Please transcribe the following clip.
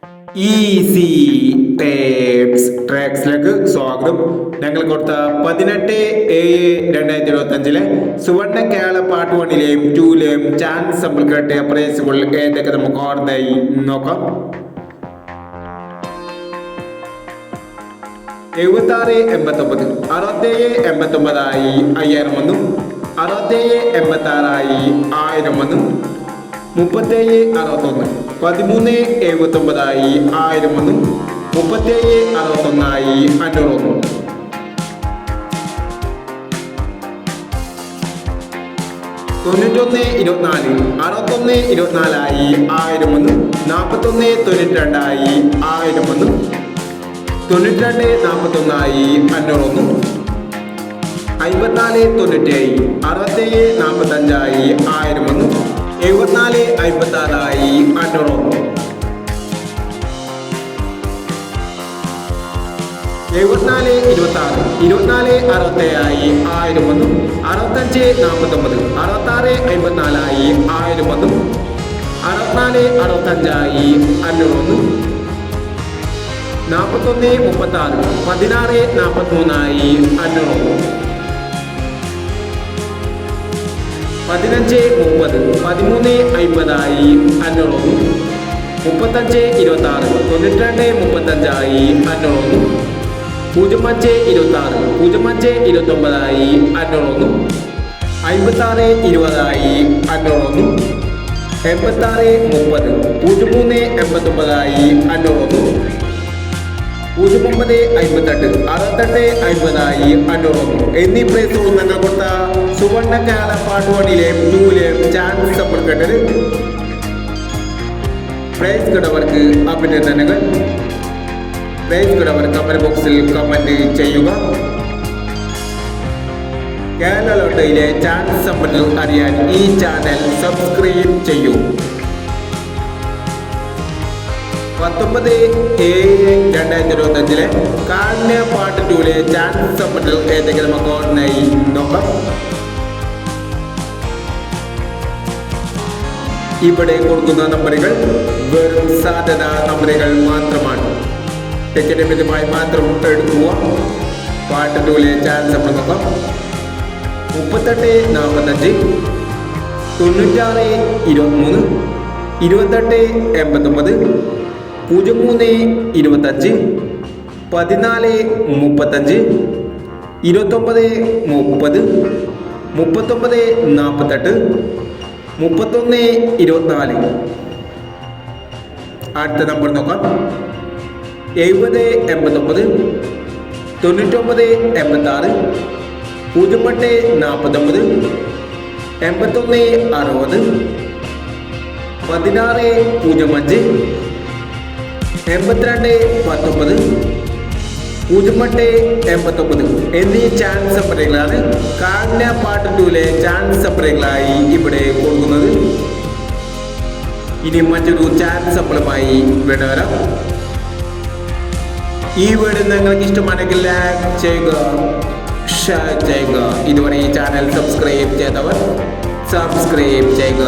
Easy tapes ട്രാക്സിലേക്ക് സ്വാഗതം. ഞങ്ങൾ കൊടുത്ത 18/7/2025 സുവർണ കേരള പാർട്ട് 1-ലെയും 2-ലെയും ചാൻസ് സമ്പിൾ കിട്ടിയ പ്രൈസുകൾ ഏതൊക്കെ നമുക്ക് ഓർമ്മയായി നോക്കാം. 7689, 6789 5000 വന്നു. 6786 1000 വന്നു. 3761 1379 1000 വന്നു. 3761 500 വന്നു. 9124 6124 1000 വന്നു. 4192 1000 വന്നു. 9241 500 വന്നു. 5497 6745 1000 വന്നു. 7456 500 വന്നു. 7426 2467 1000 വന്നു. 6549 6654 1000 വന്നു. 6465 500 വന്നു. 4136 1643 500 വന്നു. 1530 1350 500 വന്നു. 3526 9235 500 വന്നു. 0526 0529 500 വന്നു. 5620 500 വന്നു. 8630 0389 500 വന്നു. 0958 6850 500 വന്നു. എന്നീ പ്രൈസുകൾ ഞങ്ങൾ കൊടുത്ത സുവർണ കേരള പാർട്ട് 1-ലെയും 2-ലെയും ചാൻസ് സമ്പിൾ കേട്ടത് പ്രൈസ് കിടവർക്ക് അഭിനന്ദനങ്ങൾ. പ്രൈസ് കിടവർ കമന്റ് ബോക്സിൽ കമന്റ് ചെയ്യുക. കേരള ലോട്ടറിയിലെ ചാൻസ് സമ്പിൾ അറിയാൻ ഈ ചാനൽ സബ്സ്ക്രൈബ് ചെയ്യൂ. 19/7/2025 കാന്യ പാർട്ട് 2-ലെ ചാൻസ് സമ്പിൾ ഏതൊക്കെ നമുക്ക് ഓർമ്മയായി നോക്കാം. ഇവിടെ കൊടുക്കുന്ന നമ്പറുകൾ വെറും സാധ്യത നമ്പറുകൾ മാത്രമാണ്. ടിക്കറ്റ് മിതമായി മാത്രം എടുക്കുക. പാർട്ട് 2-ലെ ചാൻസ് സമ്പിൾ നോക്കാം. 3845 9623 2889 0325 1435 2930 3948 3124. അടുത്ത നമ്പർ നോക്കാം. 7089 9986 0849 8160 1605 8219 0889 എന്നീ ചാൻസ് സപ്പറേകളാണ് കാന്യ പാർട്ട് 2-ലെ ചാൻസ് സപ്പറേകളായി ഇവിടെ കൊടുക്കുന്നത്. ഇനി മറ്റൊരു ചാൻസ് സപ്പളുമായി വരാം. ഈ വീഡിയോ നിങ്ങൾക്ക് ഇഷ്ടമാണെങ്കിൽ ലൈക്ക് ചെയ്യുക, ഷെയർ ചെയ്യുക. ഇതുവരെ ഈ ചാനൽ സബ്സ്ക്രൈബ് ചെയ്തവർ സബ്സ്ക്രൈബ് ചെയ്യുക.